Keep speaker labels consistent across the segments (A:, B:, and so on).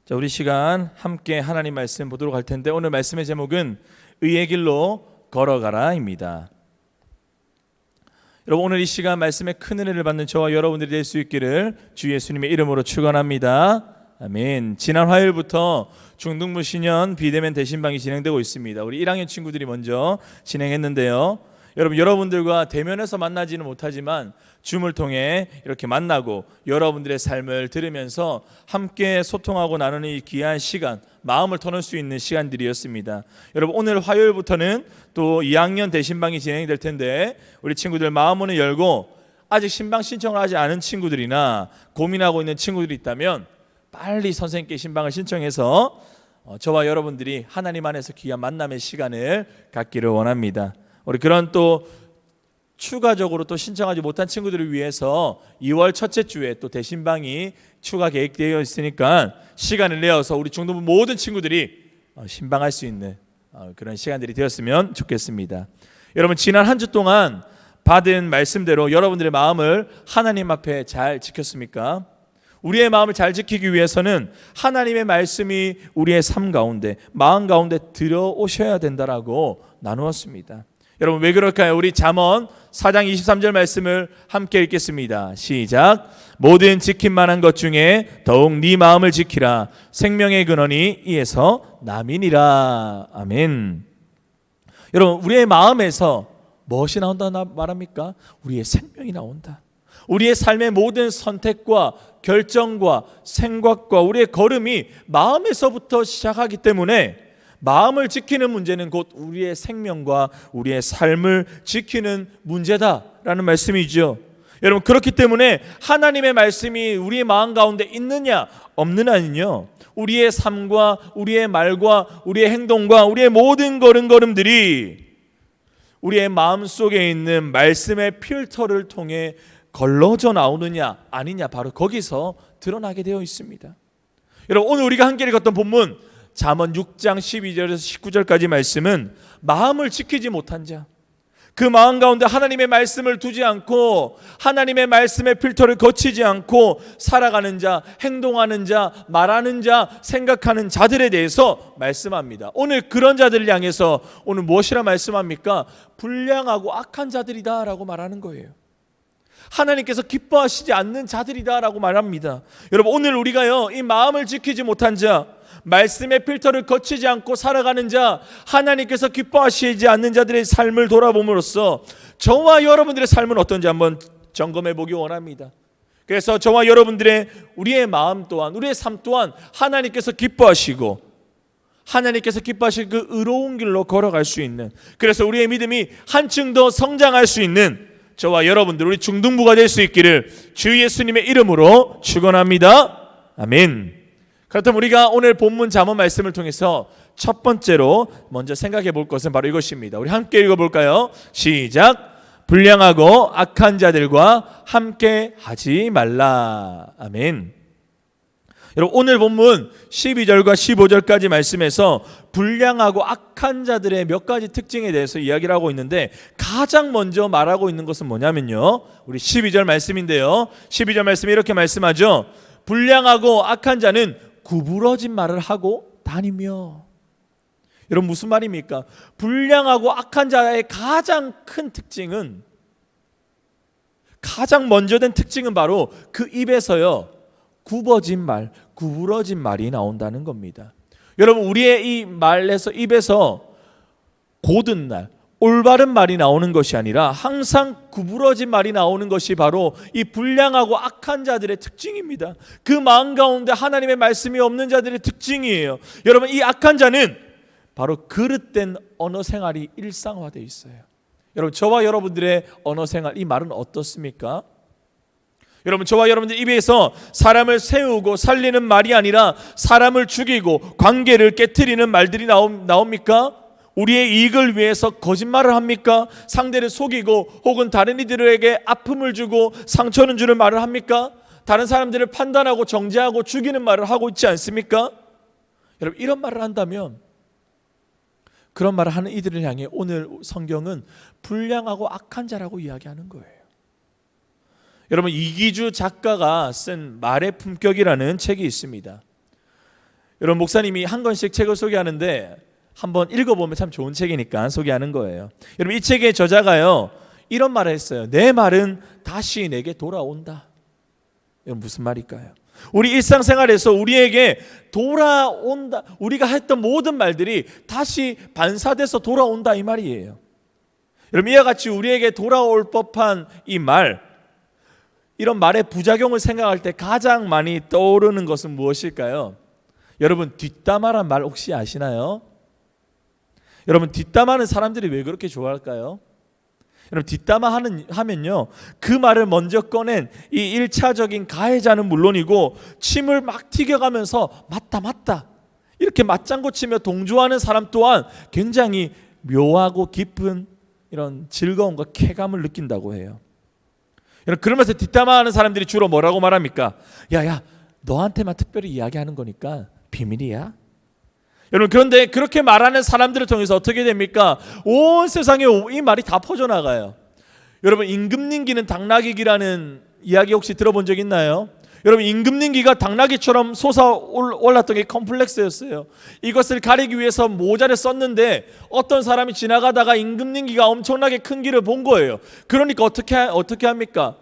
A: 자, 우리 시간 함께 하나님 말씀 보도록 할 텐데 오늘 말씀의 제목은 의의 길로 걸어가라입니다. 여러분, 오늘 이 시간 말씀에 큰 은혜를 받는 저와 여러분들이 될 수 있기를 주 예수님의 이름으로 축원합니다. 아멘. 지난 화요일부터 중등부 신년 비대면 대신방이 진행되고 있습니다. 우리 1학년 친구들이 먼저 진행했는데요. 여러분들과 대면해서 만나지는 못하지만 줌을 통해 이렇게 만나고 여러분들의 삶을 들으면서 함께 소통하고 나누는 이 귀한 시간, 마음을 터놓을 수 있는 시간들이었습니다. 여러분, 오늘 화요일부터는 또 2학년 대신방이 진행될 텐데 우리 친구들 마음문을 열고 아직 신방 신청을 하지 않은 친구들이나 고민하고 있는 친구들이 있다면 빨리 선생님께 신방을 신청해서 저와 여러분들이 하나님 안에서 귀한 만남의 시간을 갖기를 원합니다. 우리 그런 또 추가적으로 또 신청하지 못한 친구들을 위해서 2월 첫째 주에 또 대신방이 추가 계획되어 있으니까 시간을 내어서 우리 중등부 모든 친구들이 신방할 수 있는 그런 시간들이 되었으면 좋겠습니다. 여러분, 지난 한 주 동안 받은 말씀대로 여러분들의 마음을 하나님 앞에 잘 지켰습니까? 우리의 마음을 잘 지키기 위해서는 하나님의 말씀이 우리의 삶 가운데, 마음 가운데 들어오셔야 된다라고 나누었습니다. 여러분, 왜 그럴까요? 우리 잠언 4장 23절 말씀을 함께 읽겠습니다. 시작. 모든 지킬 만한 것 중에 더욱 네 마음을 지키라. 생명의 근원이 이에서 남이니라. 아멘. 여러분, 우리의 마음에서 무엇이 나온다 말합니까? 우리의 생명이 나온다. 우리의 삶의 모든 선택과 결정과 생각과 우리의 걸음이 마음에서부터 시작하기 때문에 마음을 지키는 문제는 곧 우리의 생명과 우리의 삶을 지키는 문제다라는 말씀이죠. 여러분, 그렇기 때문에 하나님의 말씀이 우리의 마음 가운데 있느냐 없느냐는요, 우리의 삶과 우리의 말과 우리의 행동과 우리의 모든 걸음걸음들이 우리의 마음 속에 있는 말씀의 필터를 통해 걸러져 나오느냐 아니냐, 바로 거기서 드러나게 되어 있습니다. 여러분, 오늘 우리가 함께 읽었던 본문 잠언 6장 12절에서 19절까지 말씀은 마음을 지키지 못한 자, 그 마음 가운데 하나님의 말씀을 두지 않고 하나님의 말씀의 필터를 거치지 않고 살아가는 자, 행동하는 자, 말하는 자, 생각하는 자들에 대해서 말씀합니다. 오늘 그런 자들을 향해서 오늘 무엇이라 말씀합니까? 불량하고 악한 자들이다 라고 말하는 거예요. 하나님께서 기뻐하시지 않는 자들이다라고 말합니다. 여러분, 오늘 우리가요, 이 마음을 지키지 못한 자, 말씀의 필터를 거치지 않고 살아가는 자, 하나님께서 기뻐하시지 않는 자들의 삶을 돌아봄으로써 저와 여러분들의 삶은 어떤지 한번 점검해 보기 원합니다. 그래서 저와 여러분들의 우리의 마음 또한, 우리의 삶 또한 하나님께서 기뻐하시고 하나님께서 기뻐하실 그 의로운 길로 걸어갈 수 있는, 그래서 우리의 믿음이 한층 더 성장할 수 있는 저와 여러분들, 우리 중등부가 될 수 있기를 주 예수님의 이름으로 축원합니다. 아멘. 그렇다면 우리가 오늘 본문 잠언 말씀을 통해서 첫 번째로 먼저 생각해 볼 것은 바로 이것입니다. 우리 함께 읽어볼까요? 시작. 불량하고 악한 자들과 함께 하지 말라. 아멘. 여러분, 오늘 본문 12절과 15절까지 말씀에서 불량하고 악한 자들의 몇 가지 특징에 대해서 이야기를 하고 있는데, 가장 먼저 말하고 있는 것은 뭐냐면요, 우리 12절 말씀인데요, 12절 말씀이 이렇게 말씀하죠. 불량하고 악한 자는 구부러진 말을 하고 다니며. 여러분, 무슨 말입니까? 불량하고 악한 자의 가장 큰 특징은, 가장 먼저 된 특징은 바로 그 입에서요, 굽어진 말, 구부러진 말이 나온다는 겁니다. 여러분, 우리의 이 말에서, 입에서 고든 날, 올바른 말이 나오는 것이 아니라 항상 구부러진 말이 나오는 것이 바로 이 불량하고 악한 자들의 특징입니다. 그 마음 가운데 하나님의 말씀이 없는 자들의 특징이에요. 여러분, 이 악한 자는 바로 그릇된 언어 생활이 일상화되어 있어요. 여러분, 저와 여러분들의 언어 생활, 이 말은 어떻습니까? 여러분, 저와 여러분들 입에서 사람을 세우고 살리는 말이 아니라 사람을 죽이고 관계를 깨트리는 말들이 나옵니까? 우리의 이익을 위해서 거짓말을 합니까? 상대를 속이고 혹은 다른 이들에게 아픔을 주고 상처를 주는 말을 합니까? 다른 사람들을 판단하고 정죄하고 죽이는 말을 하고 있지 않습니까? 여러분, 이런 말을 한다면, 그런 말을 하는 이들을 향해 오늘 성경은 불량하고 악한 자라고 이야기하는 거예요. 여러분, 이기주 작가가 쓴 말의 품격이라는 책이 있습니다. 여러분, 목사님이 한 권씩 책을 소개하는데 한번 읽어보면 참 좋은 책이니까 소개하는 거예요. 여러분, 이 책의 저자가요 이런 말을 했어요. 내 말은 다시 내게 돌아온다. 이건 무슨 말일까요? 우리 일상생활에서 우리에게 돌아온다, 우리가 했던 모든 말들이 다시 반사돼서 돌아온다, 이 말이에요. 여러분, 이와 같이 우리에게 돌아올 법한 이 말, 이런 말의 부작용을 생각할 때 가장 많이 떠오르는 것은 무엇일까요? 여러분, 뒷담화란 말 혹시 아시나요? 여러분, 뒷담화는 사람들이 왜 그렇게 좋아할까요? 여러분, 뒷담화 하면요, 그 말을 먼저 꺼낸 이 1차적인 가해자는 물론이고 침을 막 튀겨가면서 맞다 이렇게 맞장구 치며 동조하는 사람 또한 굉장히 묘하고 깊은 이런 즐거움과 쾌감을 느낀다고 해요. 여러분, 그러면서 뒷담화하는 사람들이 주로 뭐라고 말합니까? 야, 너한테만 특별히 이야기하는 거니까 비밀이야. 여러분, 그런데 그렇게 말하는 사람들을 통해서 어떻게 됩니까? 온 세상에 이 말이 다 퍼져나가요. 여러분, 임금님기는 당나귀기라는 이야기 혹시 들어본 적 있나요? 여러분, 임금님기가 당나귀처럼 솟아올랐던 게 컴플렉스였어요. 이것을 가리기 위해서 모자를 썼는데 어떤 사람이 지나가다가 임금님기가 엄청나게 큰 길을 본 거예요. 그러니까 어떻게 합니까?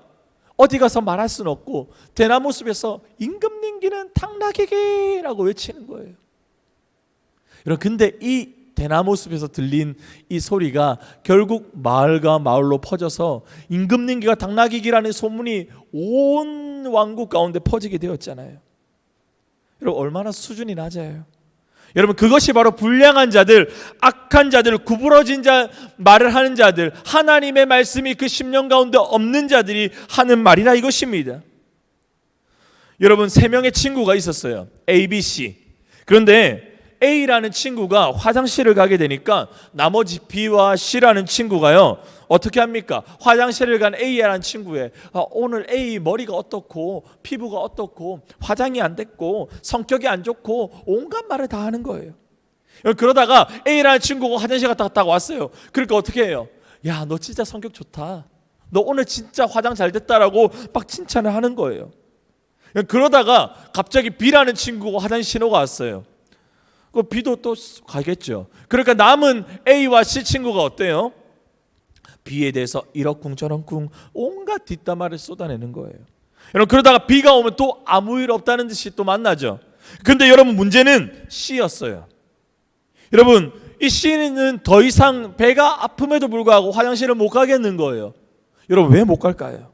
A: 어디 가서 말할 수는 없고 대나무 숲에서 임금님기는 당나귀기라고 외치는 거예요. 여러분, 근데 이 대나무 숲에서 들린 이 소리가 결국 마을과 마을로 퍼져서 임금님기가 당나귀기라는 소문이 온 왕국 가운데 퍼지게 되었잖아요. 여러분, 얼마나 수준이 낮아요. 여러분, 그것이 바로 불량한 자들, 악한 자들, 구부러진 자, 말을 하는 자들, 하나님의 말씀이 그 심령 가운데 없는 자들이 하는 말이라 이것입니다. 여러분, 3명의 친구가 있었어요. A, B, C. 그런데 A라는 친구가 화장실을 가게 되니까 나머지 B와 C라는 친구가요 어떻게 합니까? 화장실을 간 A라는 친구에 오늘 A 머리가 어떻고 피부가 어떻고 화장이 안 됐고 성격이 안 좋고 온갖 말을 다 하는 거예요. 그러다가 A라는 친구가 화장실 갔다 왔어요. 그러니까 어떻게 해요? 야, 너 진짜 성격 좋다, 너 오늘 진짜 화장 잘 됐다라고 막 칭찬을 하는 거예요. 그러다가 갑자기 B라는 친구가 화장실 신호가 왔어요. 그 B도 또 가겠죠. 그러니까 남은 A와 C 친구가 어때요? B에 대해서 이러쿵저러쿵 온갖 뒷담화를 쏟아내는 거예요. 여러분, 그러다가 B가 오면 또 아무 일 없다는 듯이 또 만나죠. 근데 여러분, 문제는 C였어요. 여러분, 이 C는 더 이상 배가 아픔에도 불구하고 화장실을 못 가겠는 거예요. 여러분, 왜 못 갈까요?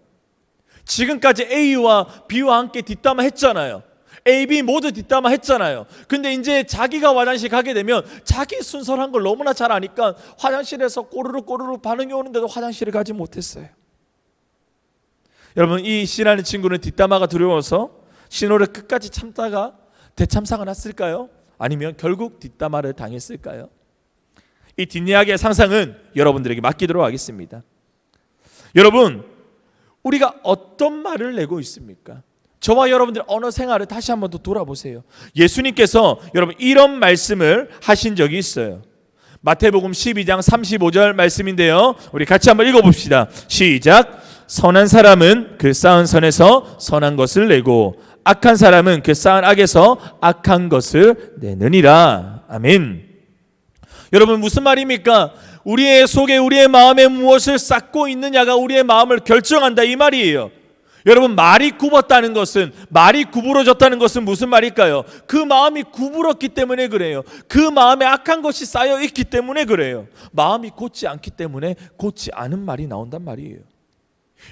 A: 지금까지 A와 B와 함께 뒷담화 했잖아요. A, B 모두 뒷담화 했잖아요. 근데 이제 자기가 화장실 가게 되면 자기 순서란 걸 너무나 잘 아니까 화장실에서 꼬르륵 반응이 오는데도 화장실을 가지 못했어요. 여러분, 이 C라는 친구는 뒷담화가 두려워서 신호를 끝까지 참다가 대참사가 났을까요? 아니면 결국 뒷담화를 당했을까요? 이 뒷이야기의 상상은 여러분들에게 맡기도록 하겠습니다. 여러분, 우리가 어떤 말을 내고 있습니까? 저와 여러분들 언어 생활을 다시 한번 더 돌아보세요. 예수님께서 여러분 이런 말씀을 하신 적이 있어요. 마태복음 12장 35절 말씀인데요, 우리 같이 한번 읽어봅시다. 시작. 선한 사람은 그 쌓은 선에서 선한 것을 내고 악한 사람은 그 쌓은 악에서 악한 것을 내느니라. 아멘. 여러분, 무슨 말입니까? 우리의 속에 우리의 마음에 무엇을 쌓고 있느냐가 우리의 마음을 결정한다, 이 말이에요. 여러분, 말이 굽었다는 것은, 말이 구부러졌다는 것은 무슨 말일까요? 그 마음이 구부렀기 때문에 그래요. 그 마음에 악한 것이 쌓여 있기 때문에 그래요. 마음이 곧지 않기 때문에 곧지 않은 말이 나온단 말이에요.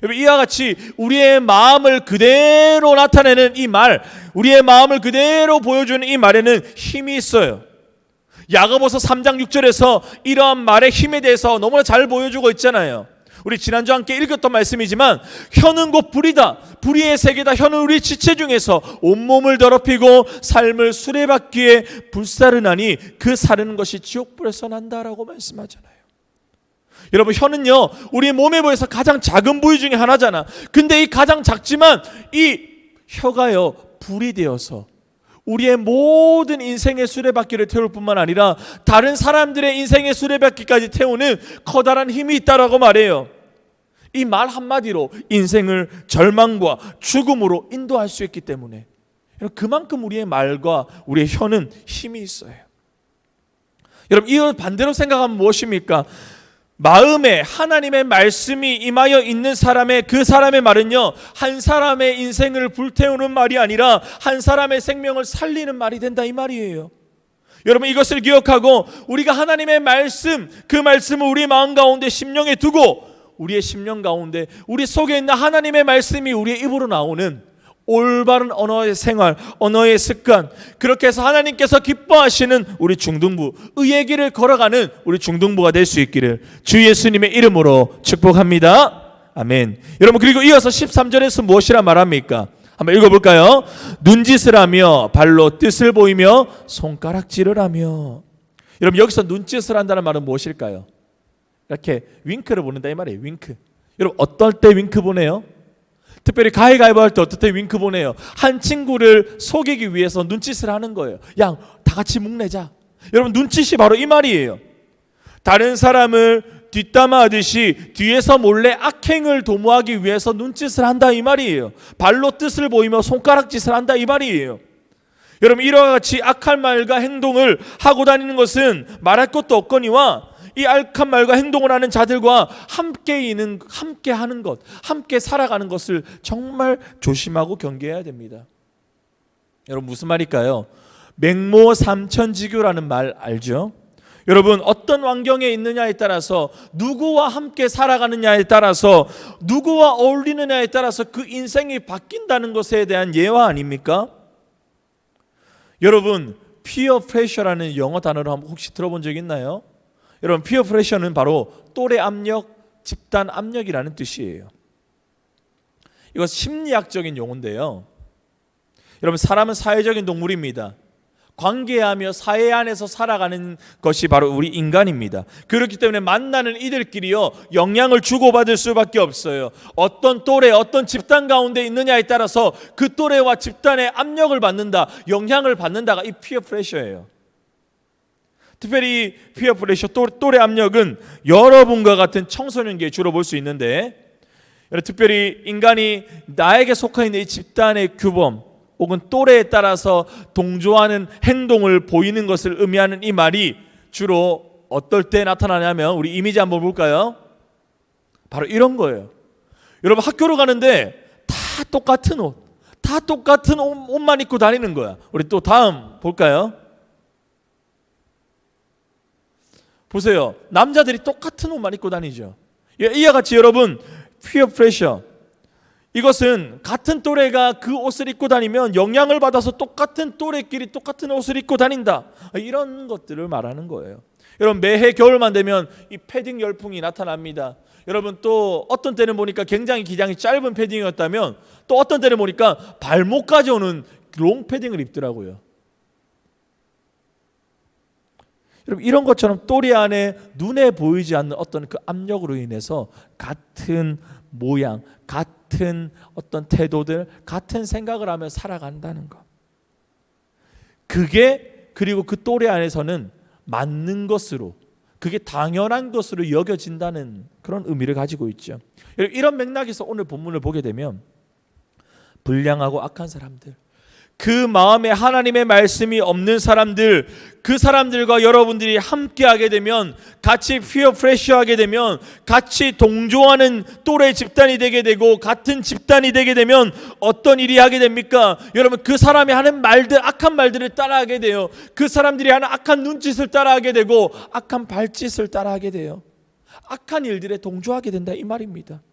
A: 여러분, 이와 같이 우리의 마음을 그대로 나타내는 이 말, 우리의 마음을 그대로 보여주는 이 말에는 힘이 있어요. 야고보서 3장 6절에서 이러한 말의 힘에 대해서 너무나 잘 보여주고 있잖아요. 우리 지난주 함께 읽었던 말씀이지만 혀는 곧 불이다, 불의의 세계다. 혀는 우리 지체 중에서 온몸을 더럽히고 삶을 수레바퀴에 불사르나니 그 사르는 것이 지옥불에서 난다라고 말씀하잖아요. 여러분, 혀는요 우리 몸에 보여서 가장 작은 부위 중에 하나잖아. 근데 이 가장 작지만 이 혀가요 불이 되어서 우리의 모든 인생의 수레바퀴를 태울 뿐만 아니라 다른 사람들의 인생의 수레바퀴까지 태우는 커다란 힘이 있다라고 말해요. 이 말 한마디로 인생을 절망과 죽음으로 인도할 수 있기 때문에 그만큼 우리의 말과 우리의 혀는 힘이 있어요. 여러분, 이 반대로 생각하면 무엇입니까? 마음에 하나님의 말씀이 임하여 있는 사람의 그 사람의 말은요, 한 사람의 인생을 불태우는 말이 아니라 한 사람의 생명을 살리는 말이 된다, 이 말이에요. 여러분, 이것을 기억하고 우리가 하나님의 말씀, 그 말씀을 우리 마음 가운데 심령에 두고 우리의 심령 가운데 우리 속에 있는 하나님의 말씀이 우리의 입으로 나오는 올바른 언어의 생활, 언어의 습관, 그렇게 해서 하나님께서 기뻐하시는 우리 중등부, 의의 길을 걸어가는 우리 중등부가 될 수 있기를 주 예수님의 이름으로 축복합니다. 아멘. 여러분, 그리고 이어서 13절에서 무엇이라 말합니까? 한번 읽어볼까요? 눈짓을 하며 발로 뜻을 보이며 손가락질을 하며. 여러분, 여기서 눈짓을 한다는 말은 무엇일까요? 이렇게 윙크를 보낸다 이 말이에요. 윙크. 여러분, 어떨 때 윙크 보내요? 특별히 가위바위보 할 때 어떨 때 윙크 보내요? 한 친구를 속이기 위해서 눈짓을 하는 거예요. 야, 다 같이 묵내자. 여러분, 눈짓이 바로 이 말이에요. 다른 사람을 뒷담화하듯이 뒤에서 몰래 악행을 도모하기 위해서 눈짓을 한다 이 말이에요. 발로 뜻을 보이며 손가락짓을 한다 이 말이에요. 여러분, 이와 같이 악한 말과 행동을 하고 다니는 것은 말할 것도 없거니와 이 악한 말과 행동을 하는 자들과 함께 하는 것, 함께 살아가는 것을 정말 조심하고 경계해야 됩니다. 여러분, 무슨 말일까요? 맹모 삼천지교라는 말 알죠? 여러분, 어떤 환경에 있느냐에 따라서, 누구와 함께 살아가느냐에 따라서, 누구와 어울리느냐에 따라서 그 인생이 바뀐다는 것에 대한 예화 아닙니까? 여러분, peer pressure라는 영어 단어를 혹시 들어본 적 있나요? 여러분, peer pressure는 바로 또래 압력, 집단 압력이라는 뜻이에요. 이거 심리학적인 용어인데요. 여러분, 사람은 사회적인 동물입니다. 관계하며 사회 안에서 살아가는 것이 바로 우리 인간입니다. 그렇기 때문에 만나는 이들끼리요, 영향을 주고받을 수밖에 없어요. 어떤 또래, 어떤 집단 가운데 있느냐에 따라서 그 또래와 집단의 압력을 받는다, 영향을 받는다가 이 피어 프레셔예요. 특별히 피어 프레셔, 또래 압력은 여러분과 같은 청소년기에 주로 볼 수 있는데, 특별히 인간이 나에게 속해 있는 이 집단의 규범 혹은 또래에 따라서 동조하는 행동을 보이는 것을 의미하는 이 말이 주로 어떨 때 나타나냐면, 우리 이미지 한번 볼까요? 바로 이런 거예요. 여러분, 학교로 가는데 다 똑같은 옷, 다 똑같은 옷만 입고 다니는 거야. 우리 또 다음 볼까요? 보세요. 남자들이 똑같은 옷만 입고 다니죠. 이와 같이 여러분, 피어 프레셔, 이것은 같은 또래가 그 옷을 입고 다니면 영향을 받아서 똑같은 또래끼리 똑같은 옷을 입고 다닌다, 이런 것들을 말하는 거예요. 여러분, 매해 겨울만 되면 이 패딩 열풍이 나타납니다. 여러분, 또 어떤 때는 보니까 굉장히 기장이 짧은 패딩이었다면 또 어떤 때는 보니까 발목까지 오는 롱 패딩을 입더라고요. 여러분, 이런 것처럼 또래 안에 눈에 보이지 않는 어떤 그 압력으로 인해서 같은 모양, 같은 어떤 태도들, 같은 생각을 하며 살아간다는 것. 그게, 그리고 그 또래 안에서는 맞는 것으로, 그게 당연한 것으로 여겨진다는 그런 의미를 가지고 있죠. 이런 맥락에서 오늘 본문을 보게 되면 불량하고 악한 사람들, 그 마음에 하나님의 말씀이 없는 사람들, 그 사람들과 여러분들이 함께하게 되면, 같이 피어 프레셔하게 되면, 같이 동조하는 또래 집단이 되게 되고 같은 집단이 되게 되면 어떤 일이 하게 됩니까? 여러분, 그 사람이 하는 말들, 악한 말들을 따라하게 돼요. 그 사람들이 하는 악한 눈짓을 따라하게 되고 악한 발짓을 따라하게 돼요. 악한 일들에 동조하게 된다, 이 말입니다.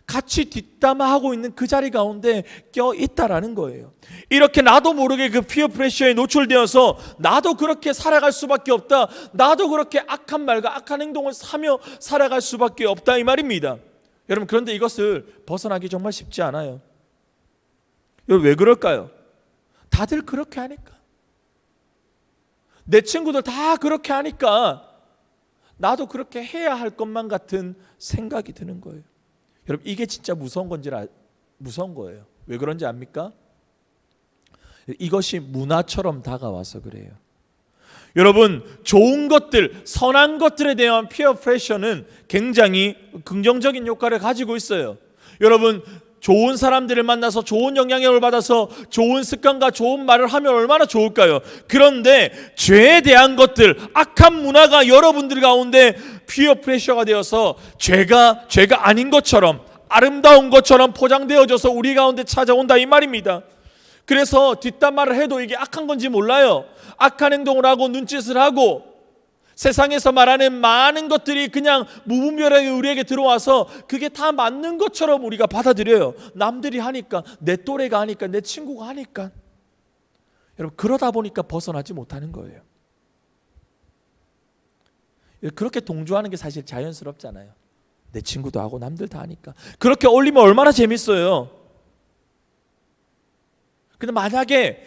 A: 같이 뒷담화하고 있는 그 자리 가운데 껴있다라는 거예요. 이렇게 나도 모르게 그 피어 프레셔에 노출되어서 나도 그렇게 살아갈 수밖에 없다, 나도 그렇게 악한 말과 악한 행동을 하며 살아갈 수밖에 없다, 이 말입니다. 여러분, 그런데 이것을 벗어나기 정말 쉽지 않아요. 여러분, 왜 그럴까요? 다들 그렇게 하니까, 내 친구들 다 그렇게 하니까 나도 그렇게 해야 할 것만 같은 생각이 드는 거예요. 여러분, 이게 진짜 무서운 거예요. 왜 그런지 압니까? 이것이 문화처럼 다가와서 그래요. 여러분, 좋은 것들, 선한 것들에 대한 피어 프레셔는 굉장히 긍정적인 효과를 가지고 있어요. 여러분, 좋은 사람들을 만나서 좋은 영향력을 받아서 좋은 습관과 좋은 말을 하면 얼마나 좋을까요? 그런데 죄에 대한 것들, 악한 문화가 여러분들 가운데 피어 프레셔가 되어서 죄가 아닌 것처럼, 아름다운 것처럼 포장되어져서 우리 가운데 찾아온다 이 말입니다. 그래서 뒷담 말을 해도 이게 악한 건지 몰라요. 악한 행동을 하고 눈짓을 하고 세상에서 말하는 많은 것들이 그냥 무분별하게 우리에게 들어와서 그게 다 맞는 것처럼 우리가 받아들여요. 남들이 하니까, 내 또래가 하니까, 내 친구가 하니까. 여러분, 그러다 보니까 벗어나지 못하는 거예요. 그렇게 동조하는 게 사실 자연스럽잖아요. 내 친구도 하고 남들 다 하니까. 그렇게 어울리면 얼마나 재밌어요. 근데 만약에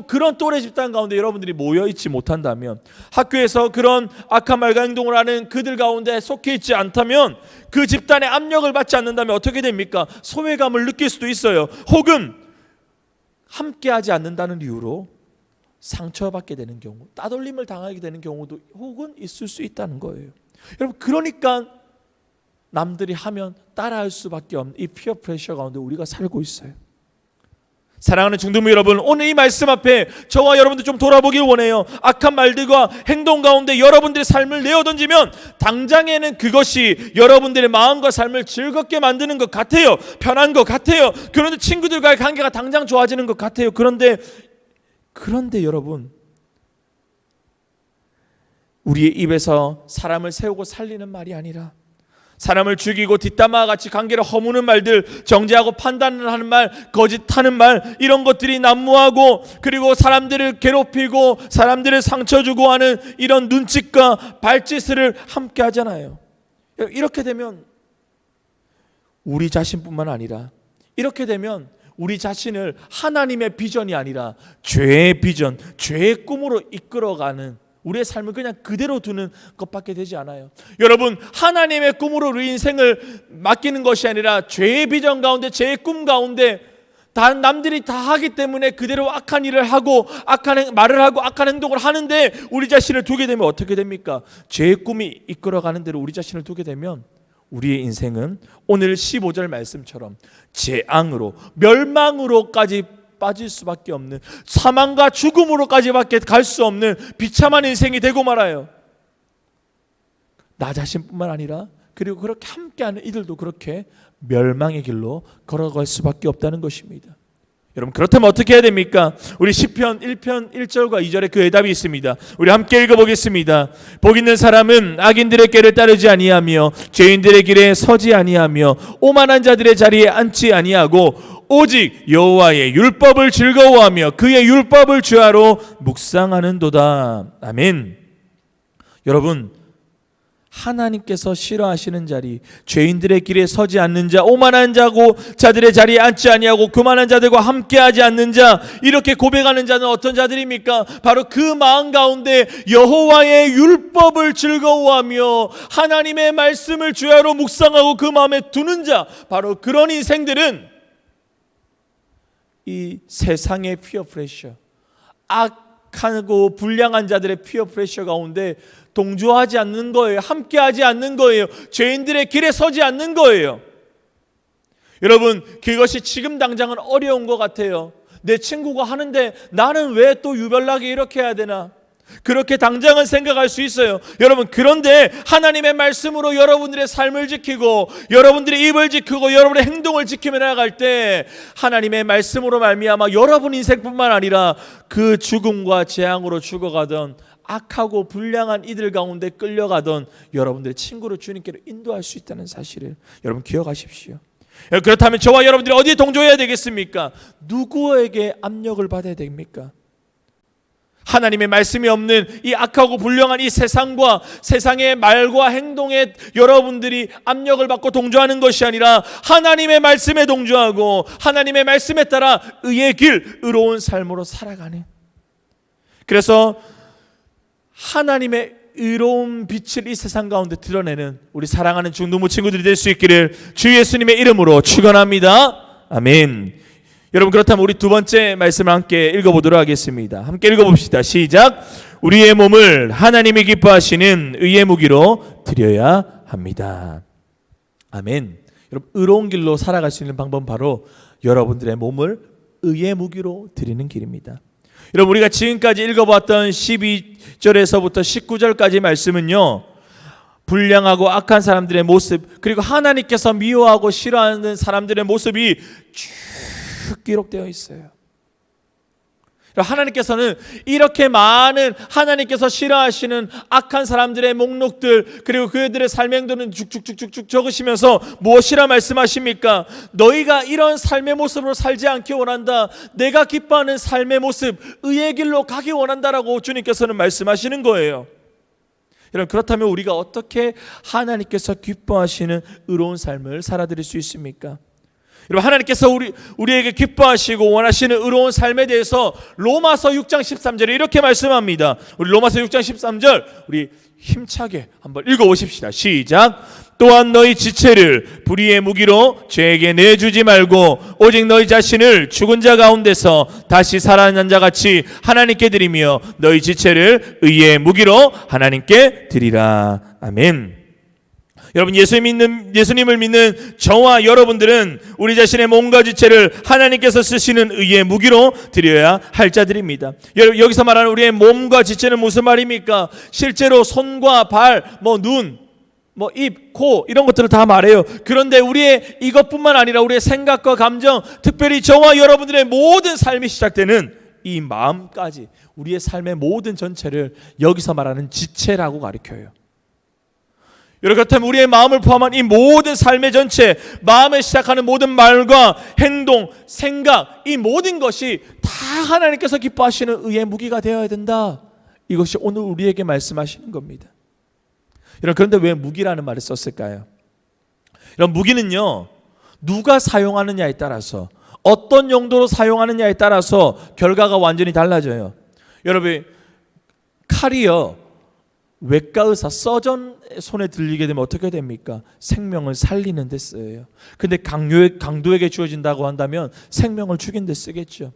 A: 그런 또래 집단 가운데 여러분들이 모여있지 못한다면, 학교에서 그런 악한 말과 행동을 하는 그들 가운데 속해 있지 않다면, 그 집단의 압력을 받지 않는다면 어떻게 됩니까? 소외감을 느낄 수도 있어요. 혹은 함께하지 않는다는 이유로 상처받게 되는 경우, 따돌림을 당하게 되는 경우도 혹은 있을 수 있다는 거예요. 여러분, 그러니까 남들이 하면 따라할 수밖에 없는 이 피어 프레셔 가운데 우리가 살고 있어요. 사랑하는 중등부 여러분, 오늘 이 말씀 앞에 저와 여러분들 좀 돌아보길 원해요. 악한 말들과 행동 가운데 여러분들의 삶을 내어던지면 당장에는 그것이 여러분들의 마음과 삶을 즐겁게 만드는 것 같아요. 편한 것 같아요. 그런데 친구들과의 관계가 당장 좋아지는 것 같아요. 그런데 여러분, 우리의 입에서 사람을 세우고 살리는 말이 아니라 사람을 죽이고 뒷담화와 같이 관계를 허무는 말들, 정죄하고 판단을 하는 말, 거짓하는 말, 이런 것들이 난무하고, 그리고 사람들을 괴롭히고 사람들을 상처 주고 하는 이런 눈짓과 발짓을 함께 하잖아요. 이렇게 되면 우리 자신뿐만 아니라, 이렇게 되면 우리 자신을 하나님의 비전이 아니라 죄의 비전, 죄의 꿈으로 이끌어가는, 우리의 삶을 그냥 그대로 두는 것밖에 되지 않아요. 여러분, 하나님의 꿈으로 우리 인생을 맡기는 것이 아니라 죄의 비전 가운데, 죄의 꿈 가운데 다른 남들이 다 하기 때문에 그대로 악한 일을 하고 악한 말을 하고 악한 행동을 하는데 우리 자신을 두게 되면 어떻게 됩니까? 죄의 꿈이 이끌어가는 대로 우리 자신을 두게 되면 우리의 인생은 오늘 15절 말씀처럼 재앙으로, 멸망으로까지 빠질 수밖에 없는, 사망과 죽음으로까지밖에 갈 수 없는 비참한 인생이 되고 말아요. 나 자신뿐만 아니라 그리고 그렇게 함께하는 이들도 그렇게 멸망의 길로 걸어갈 수밖에 없다는 것입니다. 여러분, 그렇다면 어떻게 해야 됩니까? 우리 시편 1편 1절과 2절에 그 해답이 있습니다. 우리 함께 읽어보겠습니다. 복 있는 사람은 악인들의 길을 따르지 아니하며 죄인들의 길에 서지 아니하며 오만한 자들의 자리에 앉지 아니하고 오직 여호와의 율법을 즐거워하며 그의 율법을 주야로 묵상하는도다. 아멘. 여러분, 하나님께서 싫어하시는 자리, 죄인들의 길에 서지 않는 자, 오만한 자고 자들의 자리에 앉지 아니하고 교만한 자들과 함께하지 않는 자, 이렇게 고백하는 자는 어떤 자들입니까? 바로 그 마음 가운데 여호와의 율법을 즐거워하며 하나님의 말씀을 주야로 묵상하고 그 마음에 두는 자, 바로 그런 인생들은 이 세상의 피어 프레셔, 악하고 불량한 자들의 피어 프레셔 가운데 동조하지 않는 거예요. 함께하지 않는 거예요. 죄인들의 길에 서지 않는 거예요. 여러분, 그것이 지금 당장은 어려운 것 같아요. 내 친구가 하는데 나는 왜 또 유별나게 이렇게 해야 되나? 그렇게 당장은 생각할 수 있어요. 여러분, 그런데 하나님의 말씀으로 여러분들의 삶을 지키고 여러분들의 입을 지키고 여러분의 행동을 지키며 나아갈 때 하나님의 말씀으로 말미암아 여러분 인생뿐만 아니라 그 죽음과 재앙으로 죽어가던 악하고 불량한 이들 가운데 끌려가던 여러분들의 친구를 주님께로 인도할 수 있다는 사실을 여러분 기억하십시오. 그렇다면 저와 여러분들이 어디에 동조해야 되겠습니까? 누구에게 압력을 받아야 됩니까? 하나님의 말씀이 없는 이 악하고 불량한 이 세상과 세상의 말과 행동에 여러분들이 압력을 받고 동조하는 것이 아니라 하나님의 말씀에 동조하고 하나님의 말씀에 따라 의의 길, 의로운 삶으로 살아가는, 그래서 하나님의 의로운 빛을 이 세상 가운데 드러내는 우리 사랑하는 중등부 친구들이 될 수 있기를 주 예수님의 이름으로 축원합니다. 아멘. 여러분, 그렇다면 우리 두 번째 말씀을 함께 읽어보도록 하겠습니다. 함께 읽어봅시다. 시작. 우리의 몸을 하나님이 기뻐하시는 의의 무기로 드려야 합니다. 아멘. 여러분, 의로운 길로 살아갈 수 있는 방법은 바로 여러분들의 몸을 의의 무기로 드리는 길입니다. 여러분, 우리가 지금까지 읽어봤던 12절에서부터 19절까지 말씀은요, 불량하고 악한 사람들의 모습, 그리고 하나님께서 미워하고 싫어하는 사람들의 모습이 쭉 기록되어 있어요. 하나님께서는 이렇게 많은 하나님께서 싫어하시는 악한 사람들의 목록들, 그리고 그들의 삶의 행동은 쭉쭉쭉쭉 적으시면서 무엇이라 말씀하십니까? 너희가 이런 삶의 모습으로 살지 않기 원한다. 내가 기뻐하는 삶의 모습, 의의 길로 가기 원한다라고 주님께서는 말씀하시는 거예요. 여러분, 그렇다면 우리가 어떻게 하나님께서 기뻐하시는 의로운 삶을 살아드릴 수 있습니까? 여러분, 하나님께서 우리에게 기뻐하시고 원하시는 의로운 삶에 대해서 로마서 6장 13절에 이렇게 말씀합니다. 우리 로마서 6장 13절 우리 힘차게 한번 읽어보십시다. 시작. 또한 너희 지체를 불의의 무기로 죄에게 내주지 말고 오직 너희 자신을 죽은 자 가운데서 다시 살아난 자 같이 하나님께 드리며 너희 지체를 의의 무기로 하나님께 드리라. 아멘. 여러분, 예수님을 믿는 저와 여러분들은 우리 자신의 몸과 지체를 하나님께서 쓰시는 의의 무기로 드려야 할 자들입니다. 여기서 말하는 우리의 몸과 지체는 무슨 말입니까? 실제로 손과 발, 눈, 입, 코 이런 것들을 다 말해요. 그런데 우리의 이것뿐만 아니라 우리의 생각과 감정, 특별히 저와 여러분들의 모든 삶이 시작되는 이 마음까지, 우리의 삶의 모든 전체를 여기서 말하는 지체라고 가르쳐요. 여러분, 그렇다면 우리의 마음을 포함한 이 모든 삶의 전체, 마음에 시작하는 모든 말과 행동, 생각, 이 모든 것이 다 하나님께서 기뻐하시는 의의 무기가 되어야 된다. 이것이 오늘 우리에게 말씀하시는 겁니다. 여러분, 그런데 왜 무기라는 말을 썼을까요? 여러분, 무기는요, 누가 사용하느냐에 따라서, 어떤 용도로 사용하느냐에 따라서 결과가 완전히 달라져요. 여러분, 칼이요, 외과 의사, 서전 손에 들리게 되면 어떻게 됩니까? 생명을 살리는 데 쓰여요. 근데 강도에게 주어진다고 한다면 생명을 죽이는 데 쓰겠죠.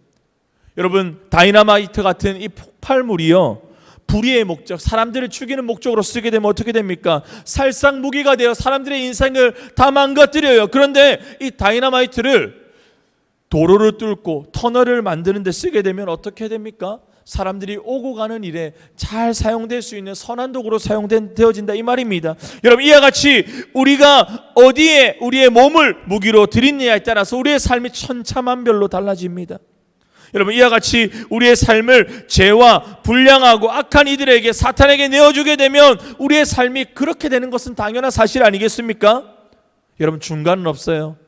A: 여러분, 다이너마이트 같은 이 폭발물이요, 불의의 목적, 사람들을 죽이는 목적으로 쓰게 되면 어떻게 됩니까? 살상 무기가 되어 사람들의 인생을 다 망가뜨려요. 그런데 이 다이너마이트를 도로를 뚫고 터널을 만드는 데 쓰게 되면 어떻게 됩니까? 사람들이 오고 가는 일에 잘 사용될 수 있는 선한 도구로 되어진다, 이 말입니다. 여러분, 이와 같이 우리가 어디에 우리의 몸을 무기로 드리느냐에 따라서 우리의 삶이 천차만별로 달라집니다. 여러분, 이와 같이 우리의 삶을 죄와 불량하고 악한 이들에게, 사탄에게 내어주게 되면 우리의 삶이 그렇게 되는 것은 당연한 사실 아니겠습니까? 여러분, 중간은 없어요.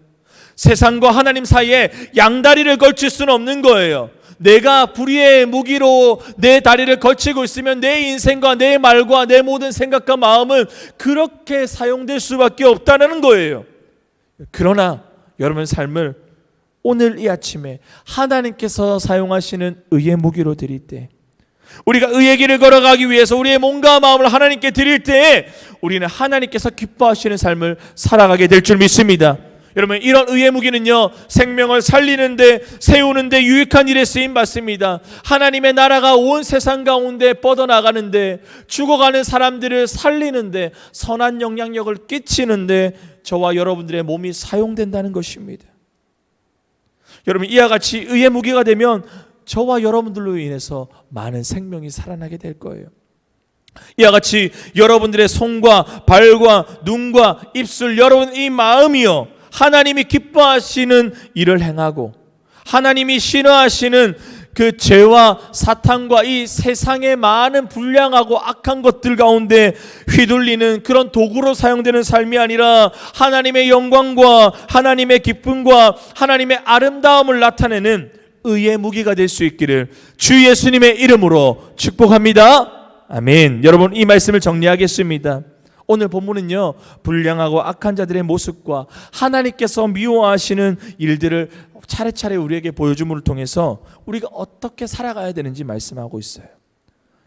A: 세상과 하나님 사이에 양다리를 걸칠 수는 없는 거예요. 내가 불의의 무기로 내 다리를 걸치고 있으면 내 인생과 내 말과 내 모든 생각과 마음은 그렇게 사용될 수밖에 없다는 거예요. 그러나 여러분의 삶을 오늘 이 아침에 하나님께서 사용하시는 의의 무기로 드릴 때, 우리가 의의 길을 걸어가기 위해서 우리의 몸과 마음을 하나님께 드릴 때에 우리는 하나님께서 기뻐하시는 삶을 살아가게 될 줄 믿습니다. 여러분, 이런 의의 무기는요, 생명을 살리는데, 세우는데 유익한 일에 쓰임 받습니다. 하나님의 나라가 온 세상 가운데 뻗어나가는데, 죽어가는 사람들을 살리는데, 선한 영향력을 끼치는데 저와 여러분들의 몸이 사용된다는 것입니다. 여러분, 이와 같이 의의 무기가 되면 저와 여러분들로 인해서 많은 생명이 살아나게 될 거예요. 이와 같이 여러분들의 손과 발과 눈과 입술, 여러분 이 마음이요, 하나님이 기뻐하시는 일을 행하고 하나님이 싫어하시는 그 죄와 사탄과 이 세상의 많은 불량하고 악한 것들 가운데 휘둘리는 그런 도구로 사용되는 삶이 아니라 하나님의 영광과 하나님의 기쁨과 하나님의 아름다움을 나타내는 의의 무기가 될 수 있기를 주 예수님의 이름으로 축복합니다. 아멘. 여러분, 이 말씀을 정리하겠습니다. 오늘 본문은요, 불량하고 악한 자들의 모습과 하나님께서 미워하시는 일들을 차례차례 우리에게 보여줌을 통해서 우리가 어떻게 살아가야 되는지 말씀하고 있어요.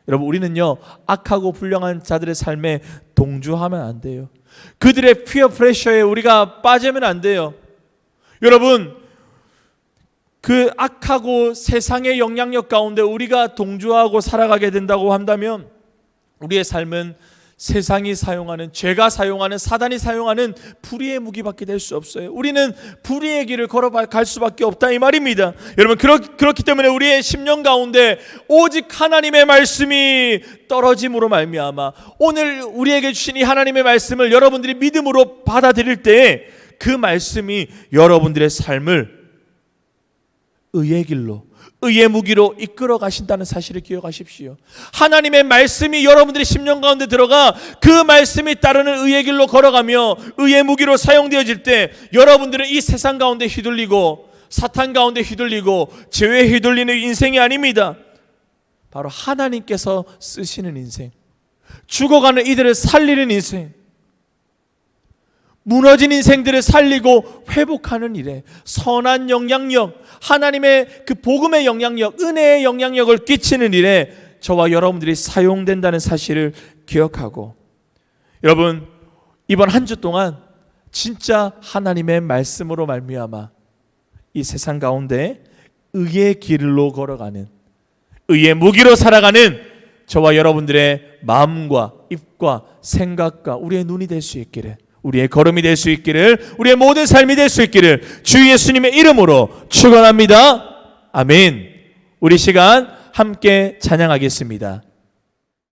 A: 여러분, 우리는요, 악하고 불량한 자들의 삶에 동조하면 안 돼요. 그들의 피어 프레셔에 우리가 빠지면 안 돼요. 여러분, 그 악하고 세상의 영향력 가운데 우리가 동조하고 살아가게 된다고 한다면 우리의 삶은 세상이 사용하는, 죄가 사용하는, 사단이 사용하는 불의의 무기밖에 될 수 없어요. 우리는 불의의 길을 걸어갈 수밖에 없다 이 말입니다. 여러분, 그렇기 때문에 우리의 심령 가운데 오직 하나님의 말씀이 떨어짐으로 말미암아 오늘 우리에게 주신 이 하나님의 말씀을 여러분들이 믿음으로 받아들일 때 그 말씀이 여러분들의 삶을 의의 길로, 의의 무기로 이끌어 가신다는 사실을 기억하십시오. 하나님의 말씀이 여러분들의 심령 가운데 들어가 그 말씀이 따르는 의의 길로 걸어가며 의의 무기로 사용되어질 때 여러분들은 이 세상 가운데 휘둘리고 사탄 가운데 휘둘리고 죄에 휘둘리는 인생이 아닙니다. 바로 하나님께서 쓰시는 인생, 죽어가는 이들을 살리는 인생, 무너진 인생들을 살리고 회복하는 일에 선한 영향력, 하나님의 그 복음의 영향력, 은혜의 영향력을 끼치는 일에 저와 여러분들이 사용된다는 사실을 기억하고, 여러분, 이번 한 주 동안 진짜 하나님의 말씀으로 말미암아 이 세상 가운데 의의 길로 걸어가는, 의의 무기로 살아가는 저와 여러분들의 마음과 입과 생각과 우리의 눈이 될 수 있기를, 우리의 걸음이 될 수 있기를, 우리의 모든 삶이 될 수 있기를 주 예수님의 이름으로 축원합니다. 아멘. 우리 시간 함께 찬양하겠습니다.